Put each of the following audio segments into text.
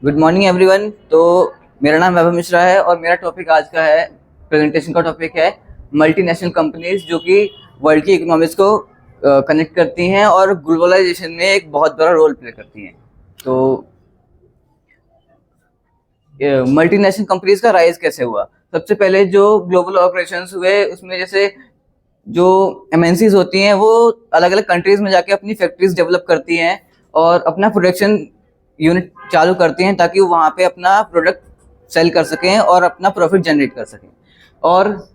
Good morning everyone. तो मेरा नाम वैभव मिश्रा है और मेरा टॉपिक आज का है, प्रेजेंटेशन का टॉपिक है मल्टीनेशनल कंपनीज जो कि वर्ल्ड की इकोनॉमिक्स को कनेक्ट करती हैं और ग्लोबलाइजेशन में एक बहुत बड़ा रोल प्ले करती हैं। तो मल्टीनेशनल कंपनीज का राइज कैसे हुआ? सबसे पहले जो ग्लोबल ऑपरेशंस हुए उसमें जैसे जो एमएनसीज होती हैं वो अलग अलग कंट्रीज में जाके अपनी फैक्ट्रीज डेवलप करती हैं और अपना प्रोडक्शन यूनिट चालू करती हैं ताकि वो वहाँ पे अपना प्रोडक्ट सेल कर सकें और अपना प्रॉफिट जनरेट कर सकें। और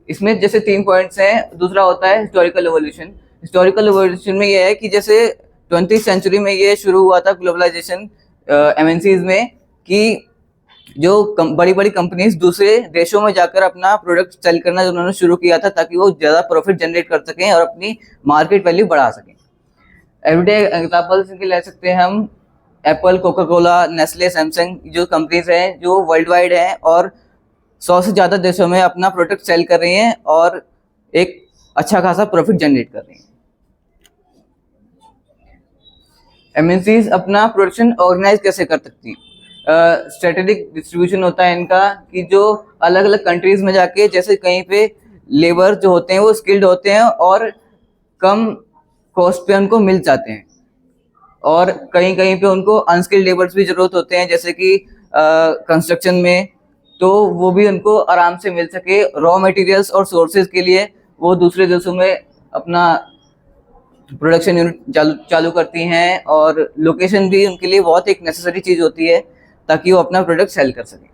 इसमें जैसे 3 पॉइंट्स हैं। दूसरा होता है हिस्टोरिकल एवोल्यूशन। हिस्टोरिकल एवोल्यूशन में ये है कि जैसे 20th सेंचुरी में ये शुरू हुआ था ग्लोबलाइजेशन एमएनसीज में, कि जो बड़ी बड़ी कंपनीज दूसरे देशों में जाकर अपना प्रोडक्ट सेल करना उन्होंने शुरू किया था ताकि वो ज़्यादा प्रॉफिट जनरेट कर सकें और अपनी मार्केट वैल्यू बढ़ा सकें। एवरीडे एग्जाम्पल्स के ले सकते हैं हम Apple, Coca Cola, Nestle, Samsung, जो कंपनीज हैं जो वर्ल्ड वाइड हैं और 100 से ज़्यादा देशों में अपना प्रोडक्ट सेल कर रही हैं और एक अच्छा खासा प्रॉफिट जनरेट कर रही हैं। एमएनसीज अपना प्रोडक्शन ऑर्गेनाइज कैसे कर सकती हैं? स्ट्रेटेजिक डिस्ट्रीब्यूशन होता है इनका, कि जो अलग अलग कंट्रीज में जाके जैसे कहीं पे लेबर जो होते हैं वो स्किल्ड होते हैं और कम कॉस्ट पे उनको मिल जाते हैं, और कहीं कहीं पे उनको अनस्किल्ड लेबर्स भी जरूरत होते हैं जैसे कि कंस्ट्रक्शन में, तो वो भी उनको आराम से मिल सके। रॉ मटेरियल्स और सोर्सेज के लिए वो दूसरे देशों में अपना प्रोडक्शन यूनिट चालू करती हैं और लोकेशन भी उनके लिए बहुत एक नेसेसरी चीज़ होती है ताकि वो अपना प्रोडक्ट सेल कर सकें।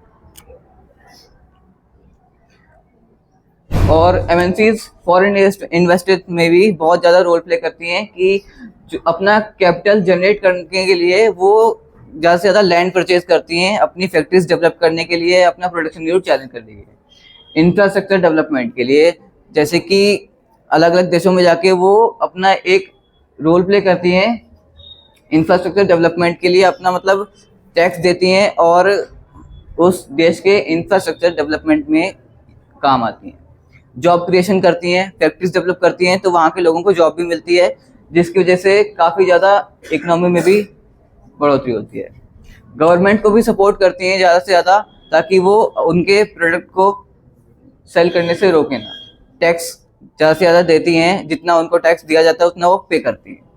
और एमएनसीज फॉरेन इन्वेस्टर्स में भी बहुत ज़्यादा रोल प्ले करती हैं कि जो अपना कैपिटल जनरेट करने के लिए वो ज़्यादा से ज़्यादा लैंड परचेज करती हैं अपनी फैक्ट्रीज डेवलप करने के लिए, अपना प्रोडक्शन यूनिट चालू करने के लिए, इंफ्रास्ट्रक्चर डेवलपमेंट के लिए। जैसे कि अलग अलग देशों में जाके वो अपना एक रोल प्ले करती हैं इंफ्रास्ट्रक्चर डेवलपमेंट के लिए, अपना मतलब टैक्स देती हैं और उस देश के इंफ्रास्ट्रक्चर डेवलपमेंट में काम आती हैं। जॉब क्रिएशन करती हैं, फैक्ट्रीज डेवलप करती हैं तो वहाँ के लोगों को जॉब भी मिलती है जिसकी वजह से काफ़ी ज़्यादा इकोनॉमी में भी बढ़ोतरी होती है। गवर्नमेंट को भी सपोर्ट करती हैं ज़्यादा से ज़्यादा ताकि वो उनके प्रोडक्ट को सेल करने से रोकें ना। टैक्स ज़्यादा से ज़्यादा देती हैं, जितना उनको टैक्स दिया जाता है उतना वो पे करती हैं।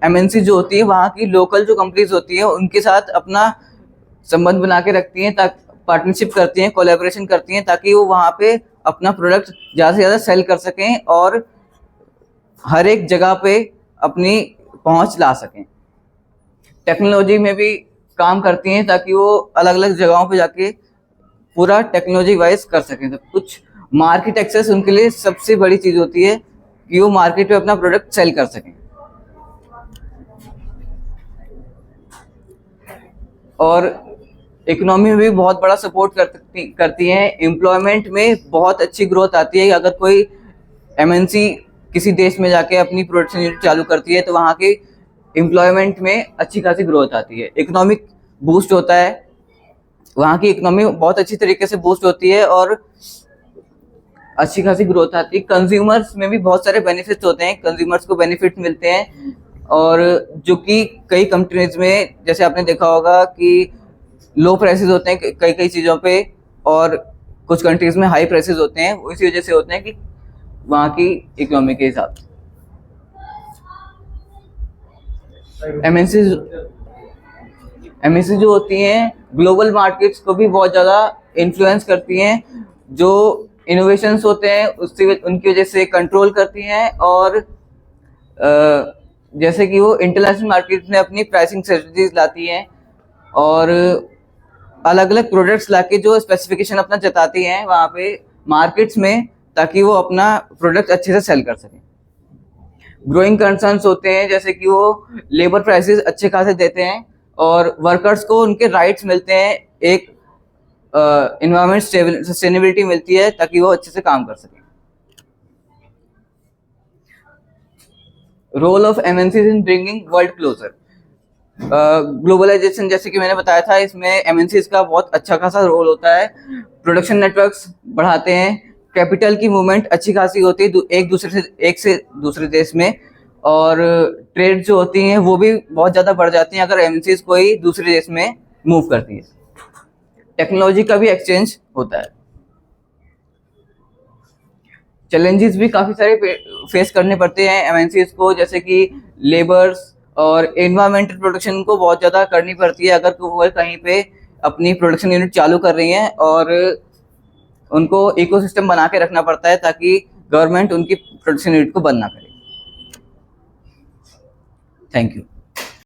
एमएनसी जो होती है वहाँ की लोकल जो कंपनीज होती है उनके साथ अपना संबंध बना के रखती हैं, ताकि पार्टनरशिप करती हैं, कोलैबोरेशन करती हैं ताकि वो वहाँ पे अपना प्रोडक्ट ज़्यादा से ज़्यादा सेल कर सकें और हर एक जगह पे अपनी पहुँच ला सकें। टेक्नोलॉजी में भी काम करती हैं ताकि वो अलग अलग जगहों पे जाके पूरा टेक्नोलॉजी वाइज कर सकें सब कुछ। मार्केट एक्सेस उनके लिए सबसे बड़ी चीज़ होती है कि वो मार्केट पे अपना प्रोडक्ट सेल कर सकें। और इकोनॉमी में भी बहुत बड़ा सपोर्ट करती हैं। एम्प्लॉयमेंट में बहुत अच्छी ग्रोथ आती है। अगर कोई एमएनसी किसी देश में जाके अपनी प्रोडक्शन यूनिट चालू करती है तो वहाँ के एम्प्लॉयमेंट में अच्छी खासी ग्रोथ आती है, इकोनॉमिक बूस्ट होता है, वहाँ की इकोनॉमी बहुत अच्छी तरीके से बूस्ट होती है और अच्छी खासी ग्रोथ आती है। कंज्यूमर्स में भी बहुत सारे बेनिफिट्स होते हैं, कंज्यूमर्स को बेनिफिट मिलते हैं, और जो कि कई कंट्रीज में जैसे आपने देखा होगा कि लो प्राइसेस होते हैं कई कई चीज़ों पे और कुछ कंट्रीज में हाई प्राइसेस होते हैं। इसी वजह से होते हैं कि वहाँ की इकोनॉमी के हिसाब से एमएनसी जो होती हैं ग्लोबल मार्केट्स को भी बहुत ज़्यादा इन्फ्लुएंस करती हैं। जो इनोवेशंस होते हैं उससे उनकी वजह से कंट्रोल करती हैं, और जैसे कि वो इंटरनेशनल मार्केट में अपनी प्राइसिंग स्ट्रेटजीज लाती हैं और अलग अलग प्रोडक्ट्स लाके जो स्पेसिफिकेशन अपना जताती हैं वहाँ पे मार्केट्स में ताकि वो अपना प्रोडक्ट अच्छे से सेल कर सकें। ग्रोइंग कंसर्न्स होते हैं जैसे कि वो लेबर प्राइसेस अच्छे खासे देते हैं और वर्कर्स को उनके राइट्स मिलते हैं, एक एनवायरमेंट सस्टेनेबिलिटी मिलती है ताकि वो अच्छे से काम कर सकें। Role of MNCs in bringing world closer. Globalization जैसे कि मैंने बताया था, इसमें एमएनसीज का बहुत अच्छा खासा रोल होता है। प्रोडक्शन नेटवर्क्स बढ़ाते हैं, कैपिटल की मूवमेंट अच्छी खासी होती है एक से दूसरे देश में, और ट्रेड जो होती हैं वो भी बहुत ज़्यादा बढ़ जाती हैं अगर एमएनसीज कोई दूसरे देश में मूव करती है। टेक्नोलॉजी का भी एक्सचेंज होता है। चैलेंजेस भी काफ़ी सारे फेस करने पड़ते हैं एमएनसीज को, जैसे कि लेबर्स और एनवायरमेंटल प्रोटेक्शन को बहुत ज़्यादा करनी पड़ती है अगर वो कहीं पे अपनी प्रोडक्शन यूनिट चालू कर रही हैं, और उनको इकोसिस्टम बना के रखना पड़ता है ताकि गवर्नमेंट उनकी प्रोडक्शन यूनिट को बंद ना करे। Thank you.